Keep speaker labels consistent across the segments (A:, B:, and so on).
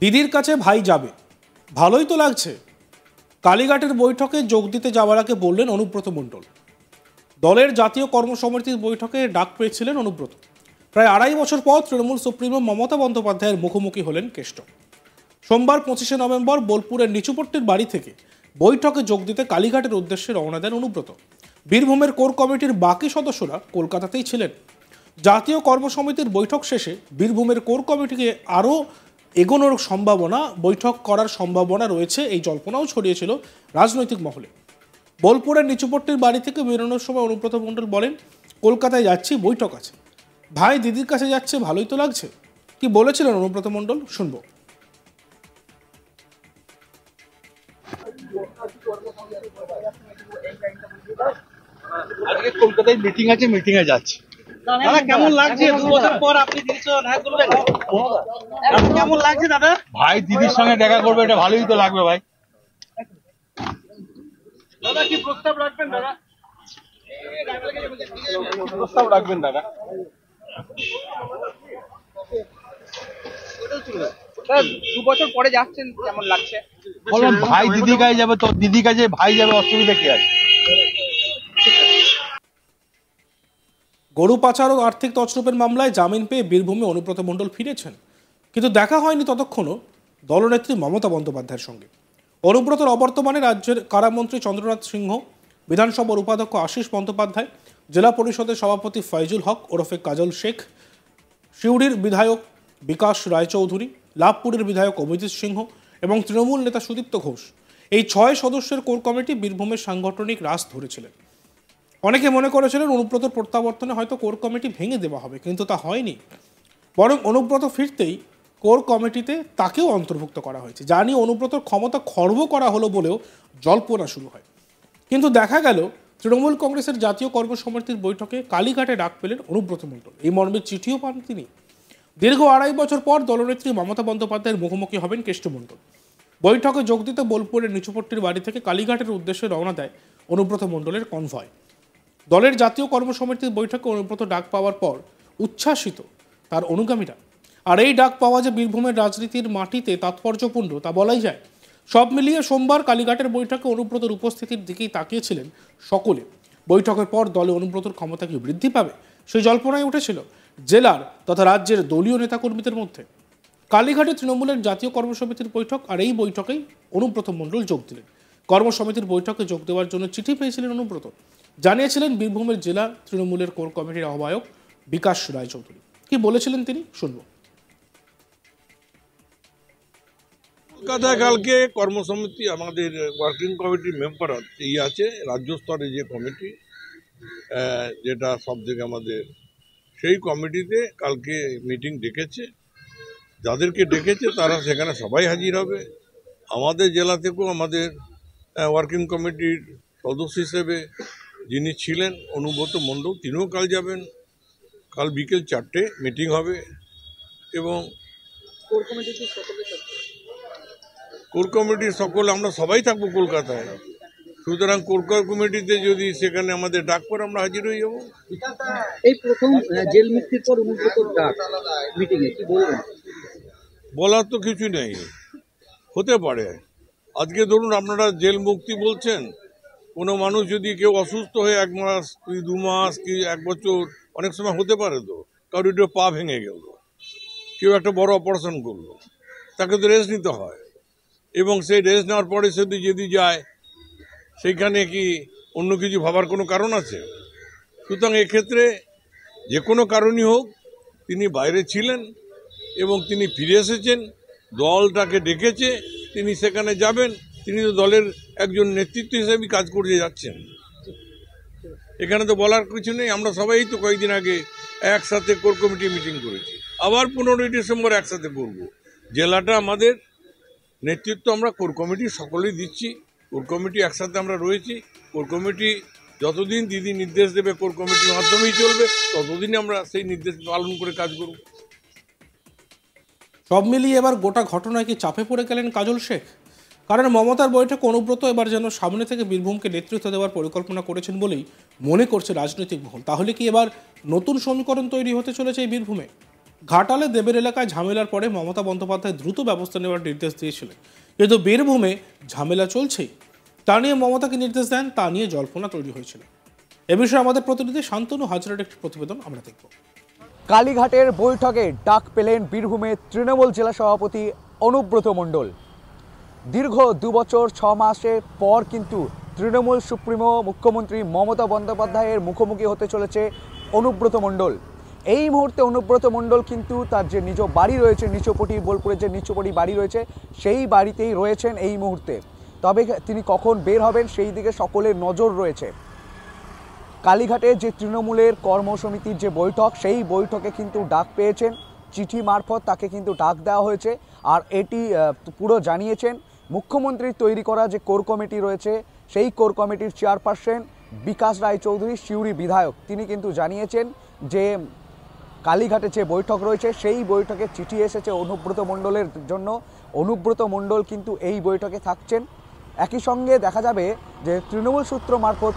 A: দিদির কাছে ভাই যাবে, ভালোই তো লাগছে। কালীঘাটের বৈঠকে যোগ দিতে যাওয়ার আগে বললেন অনুব্রত মণ্ডল। দলের জাতীয় কর্মসমিতির বৈঠকে ডাক পেয়েছিলেন অনুব্রত। প্রায় 2.5 বছর পর তৃণমূল সুপ্রিমো মমতা বন্দ্যোপাধ্যায়ের মুখোমুখি হলেন কেষ্ট। সোমবার 25শে নভেম্বর বোলপুরের নিচুপট্টির বাড়ি থেকে বৈঠকে যোগ দিতে কালীঘাটের উদ্দেশ্যে রওনা দেন অনুব্রত। বীরভূমের কোর কমিটির বাকি সদস্যরা কলকাতাতেই ছিলেন। জাতীয় কর্মসমিতির বৈঠক শেষে বীরভূমের কোর কমিটিকে আরও এগোনোর সম্ভাবনা, বৈঠক করার সম্ভাবনা রয়েছে, এই জল্পনাও ছড়িয়েছিল রাজনৈতিক মহলে। বোলপুরের নিচুপট্টির বাড়ি থেকে বেরোনোর সময় অনুব্রত মণ্ডল বলেন, কলকাতায় যাচ্ছি, বৈঠক আছে। ভাই দিদির কাছে যাচ্ছে, ভালোই তো লাগছে। কি বলেছিলেন অনুব্রত মণ্ডল, শুনবো।
B: আজকে কলকাতায় মিটিং আছে, মিটিং এ যাচ্ছি। দাদা কেমন লাগছে 2 বছর পর আপনি দিদির সঙ্গে দেখা করবেন? কেমন লাগছে দাদা? ভাই দিদির সঙ্গে দেখা করবে, এটা ভালোই তো লাগবে ভাই। দাদা কি প্রস্তাব রাখবেন দাদা? প্রস্তাব রাখবেন দাদা?
C: স্যার 2 বছর পরে যাচ্ছেন, কেমন লাগছে?
B: বললাম ভাই দিদি কাছে যাবে, তো দিদি কাছে ভাই যাবে, অসুবিধা কি আছে?
A: গরু পাচার ও আর্থিক তছরূপের মামলায় জামিন পেয়ে বীরভূমে অনুব্রত মণ্ডল ফিরেছেন, কিন্তু দেখা হয়নি ততক্ষণও দলনেত্রী মমতা বন্দ্যোপাধ্যায়ের সঙ্গে। অনুব্রতর অবর্তমানে রাজ্যের কারামন্ত্রী চন্দ্রনাথ সিংহ, বিধানসভার উপাধ্যক্ষ আশিস বন্দ্যোপাধ্যায়, জেলা পরিষদের সভাপতি ফয়জুল হক ওরফে কাজল শেখ, সিউড়ির বিধায়ক বিকাশ রায়চৌধুরী, লাভপুরের বিধায়ক অভিজিৎ সিংহ এবং তৃণমূল নেতা সুদীপ্ত ঘোষ, এই 6 সদস্যের কোর কমিটি বীরভূমের সাংগঠনিক রাশ ধরেছিলেন। অনেকে মনে করেছিলেন অনুব্রতর প্রত্যাবর্তনে হয়তো কোর কমিটি ভেঙে দেওয়া হবে, কিন্তু তা হয়নি। বরং অনুব্রত ফিরতেই কোর কমিটিতে তাকেও অন্তর্ভুক্ত করা হয়েছে, যা নিয়ে অনুব্রতর ক্ষমতা খর্ব করা হলো বলেও জল্পনা শুরু হয়। কিন্তু দেখা গেল তৃণমূল কংগ্রেসের জাতীয় কর্মসমিতির বৈঠকে কালীঘাটে ডাক পেলেন অনুব্রত মণ্ডল। এই মর্মে চিঠিও পান তিনি। দীর্ঘ 2.5 বছর পর দলনেত্রী মমতা বন্দ্যোপাধ্যায়ের মুখোমুখি হবেন কেষ্টমণ্ডল। বৈঠকে যোগ দিতে বোলপুরের নিচুপট্টির বাড়ি থেকে কালীঘাটের উদ্দেশ্যে রওনা দেয় অনুব্রত মণ্ডলের কনভয়। দলের জাতীয় কর্মসমিতির বৈঠকে অনুব্রত ডাক পাওয়ার পর উচ্ছ্বাসিত তার অনুগামীরা। আর এই ডাক পাওয়া যে বীরভূমের রাজনীতির মাটিতে তাৎপর্যপূর্ণ তা বলাই যায়। সব মিলিয়ে সোমবার কালীঘাটের বৈঠকে অনুব্রতর উপস্থিতির দিকেই তাকিয়েছিলেন সকলে। বৈঠকের পর দলে অনুব্রতর ক্ষমতা কি বৃদ্ধি পাবে, সেই জল্পনায় উঠেছিল জেলার তথা রাজ্যের দলীয় নেতাকর্মীদের মধ্যে। কালীঘাটে তৃণমূলের জাতীয় কর্মসমিতির বৈঠক, আর এই বৈঠকেই অনুব্রত মণ্ডল যোগ দিলেন। কর্মসমিতির বৈঠকে যোগ দেওয়ার জন্য চিঠি পেয়েছিলেন অনুব্রত, জানিয়েছিলেন বীরভূমের জেলা তৃণমূলের কোর কমিটির আহ্বায়ক বিকাশ রায়চৌধুরী। কি বলেছিলেন তিনি, শুনবো।
D: কলকাতায় কালকে কর্মসমিতি, আমাদের ওয়ার্কিং কমিটির মেম্বার আছে, রাজ্য স্তরে যে কমিটি, যেটা সব থেকে আমাদের, সেই কমিটিতে কালকে মিটিং ডেকেছে। যাদেরকে ডেকেছে তারা সেখানে সবাই হাজির হবে। আমাদের জেলা থেকেও আমাদের ওয়ার্কিং কমিটির সদস্য হিসেবে যিনি ছিলেন অনুব্রত মণ্ডল, তিনিও কাল যাবেন। কাল বিকেল 4টে মিটিং হবে এবং কোর কমিটির সকলে আমরা সবাই থাকবো কলকাতায়। সুতরাং কোর কমিটিতে যদি সেখানে আমাদের ডাক পর আমরা হাজির হয়ে যাবো।
C: এই প্রথম জেল মুক্তির পর অনুব্রতর ডাক মিটিং এ কি বলবেন?
D: বলার তো কিছু নেই, হতে পারে। আজকে ধরুন আপনারা জেল মুক্তি বলছেন, কোনো মানুষ যদি কেউ অসুস্থ হয়ে 1 মাস কি 2 মাস কি 1 বছর, অনেক সময় হতে পারে, তো কারোর একটু পা ভেঙে গেল, কেউ একটা বড় অপারেশন করলো, তাকে তো রেস্ট নিতে হয়। এবং সেই রেস্ট নেওয়ার পরে সে যদি যায়, সেইখানে কি অন্য কিছু ভাবার কোনো কারণ আছে? সুতরাং এক্ষেত্রে যে কোনো কারণই হোক, তিনি বাইরে ছিলেন এবং তিনি ফিরে এসেছেন, দলটাকে ডেকেছে, তিনি সেখানে যাবেন। তিনি তো দলের একজন নেতৃত্ব হিসেবে কাজ করে যাচ্ছেন। এখানে তো বলার কিছু নেই। আমরা সবাই তো কয়েকদিন আগে একসাথে কোর কমিটি মিটিং করেছি, আবার 15ই ডিসেম্বর একসাথে করব। জেলাটা আমাদের, নেতৃত্ব আমরা কোর কমিটি সকলেই দিচ্ছি। কোর কমিটি একসাথে আমরা রয়েছি। কোর কমিটি যতদিন দিদি নির্দেশ দেবে কোর কমিটির মাধ্যমেই চলবে, ততদিন আমরা সেই নির্দেশ পালন করে কাজ করব।
A: সব মিলিয়ে এবার গোটা ঘটনায় কি চাপে পড়ে গেলেন কাজল শেখ? কারণ মমতার বৈঠক অনুব্রত এবার যেন সামনে থেকে বীরভূমকে নেতৃত্ব দেওয়ার পরিকল্পনা করেছেন বলেই মনে করছে রাজনৈতিক মহল। তাহলে কি এবার নতুন সমীকরণ তৈরি হতে চলেছে এই বীরভূমে? ঘাটালে দেবের এলাকায় ঝামেলার পরে মমতা বন্দ্যোপাধ্যায় দ্রুত ব্যবস্থা নেওয়ার নির্দেশ দিয়েছিলেন, কিন্তু বীরভূমে ঝামেলা চলছেই। তা নিয়ে মমতাকে নির্দেশ দেন, তা নিয়ে জল্পনা তৈরি হয়েছিল। এ বিষয়ে আমাদের প্রতিনিধি শান্তনু হাজরার একটি প্রতিবেদন আমরা দেখব।
E: কালীঘাটের বৈঠকে ডাক পেলেন বীরভূমের তৃণমূল জেলা সভাপতি অনুব্রত মণ্ডল। দীর্ঘ 2 বছর 6 মাসের পর কিন্তু তৃণমূল সুপ্রিমো মুখ্যমন্ত্রী মমতা বন্দ্যোপাধ্যায়ের মুখোমুখি হতে চলেছে অনুব্রত মণ্ডল। এই মুহূর্তে অনুব্রত মণ্ডল কিন্তু তার যে নিজ বাড়ি রয়েছে নিচুপটি, বোলপুরের যে নিচুপটি বাড়ি রয়েছে সেই বাড়িতেই রয়েছেন এই মুহূর্তে। তবে তিনি কখন বের হবেন সেই দিকে সকলের নজর রয়েছে। কালীঘাটে যে তৃণমূলের কর্মসমিতির যে বৈঠক, সেই বৈঠকে কিন্তু ডাক পেয়েছেন, চিঠি মারফত তাকে কিন্তু ডাক দেওয়া হয়েছে। আর এটি পুরো জানিয়েছেন মুখ্যমন্ত্রীর তৈরি করা যে কোর কমিটি রয়েছে, সেই কোর কমিটির চেয়ারপারসন বিকাশ রায়চৌধুরী, সিউড়ি বিধায়ক। তিনি কিন্তু জানিয়েছেন যে কালীঘাটে যে বৈঠক রয়েছে সেই বৈঠকে চিঠি এসেছে অনুব্রত মণ্ডলের জন্য। অনুব্রত মণ্ডল কিন্তু এই বৈঠকে থাকছেন। একই সঙ্গে দেখা যাবে যে তৃণমূল সূত্র মারফত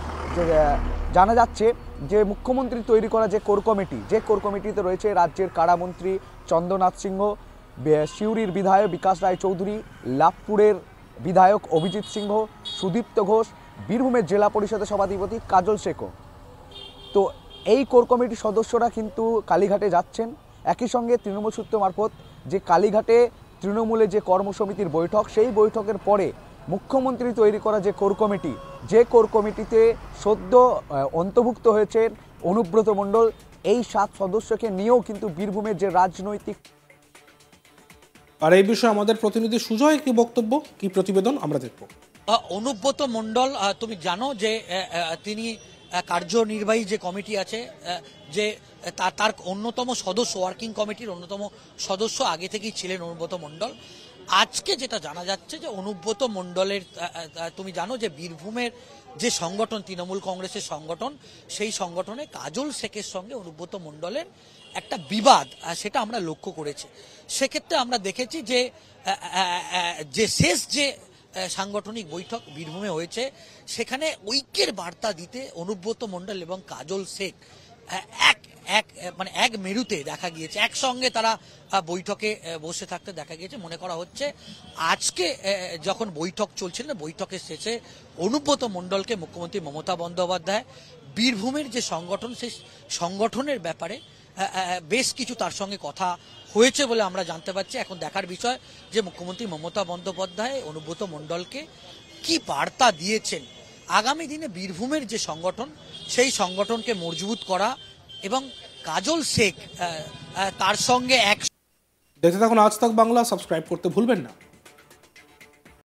E: জানা যাচ্ছে যে মুখ্যমন্ত্রী তৈরি করা যে কোর কমিটি, যে কোর কমিটিতে রয়েছে রাজ্যের কারামন্ত্রী চন্দ্রনাথ সিংহ, সিউড়ির বিধায়ক বিকাশ রায়চৌধুরী, লাভপুরের বিধায়ক অভিজিৎ সিংহ, সুদীপ্ত ঘোষ, বীরভূমের জেলা পরিষদের সভাধিপতি কাজল শেখো। তো এই কোর কমিটির সদস্যরা কিন্তু কালীঘাটে যাচ্ছেন। একই সঙ্গে তৃণমূল সূত্র মারফত যে কালীঘাটে তৃণমূলের যে কর্মসমিতির বৈঠক, সেই বৈঠকের পরে মুখ্যমন্ত্রী তৈরি করা যে কোর কমিটি, যে কোর কমিটিতে সদ্য অন্তর্ভুক্ত হয়েছেন অনুব্রত মণ্ডল, এই 7 সদস্যকে নিয়েও কিন্তু বীরভূমের যে রাজনৈতিক।
A: আর এই বিষয়ে আমাদের প্রতিনিধি সুজয় কি বক্তব্য, কি প্রতিবেদন আমরা দেখব।
F: অনুব্রত মণ্ডল, তুমি জানো যে তিনি কার্যনির্বাহী যে কমিটি আছে, যে তার অন্যতম সদস্য, ওয়ার্কিং কমিটির অন্যতম সদস্য আগে থেকেই ছিলেন অনুব্রত মণ্ডল। আজকে যেটা জানা যাচ্ছে যে অনুব্রত মণ্ডলের, তুমি জানো যে বীরভূমের যে সংগঠন তৃণমূল কংগ্রেসের সংগঠন, সেই সংগঠনে কাজল শেখের সঙ্গে অনুব্রত মণ্ডলের একটা বিবাদ, সেটা আমরা লক্ষ্য করেছি। সেক্ষেত্রে আমরা দেখেছি যে শেষ যে সাংগঠনিক বৈঠক বীরভূমে হয়েছে, সেখানে ঐক্যের বার্তা দিতে অনুব্রত মণ্ডল এবং কাজল শেখ এক মেরুতে দেখা গিয়েছে, একসঙ্গে তারা বৈঠকে বসে থাকতে দেখা গিয়েছে। মনে করা হচ্ছে আজকে যখন বৈঠক চলছিল, বৈঠকের শেষে অনুব্রত মণ্ডলকে মুখ্যমন্ত্রী মমতা বন্দ্যোপাধ্যায় বীরভূমের যে সংগঠন, সেই সংগঠনের ব্যাপারে বেশ কিছু তার সঙ্গে কথা হয়েছে বলে আমরা জানতে পারছি। এখন দেখার বিষয় যে মুখ্যমন্ত্রী মমতা বন্দ্যোপাধ্যায় অনুব্রত মণ্ডলকে কি বার্তা দিয়েছেন আগামী দিনে বীরভূমের যে সংগঠন, সেই সংগঠনকে মজবুত করা এবং কাজল শেখ তার সঙ্গে এক।
A: দেখতে থাকুন আজ তাক বাংলা, সাবস্ক্রাইব করতে ভুলবেন না।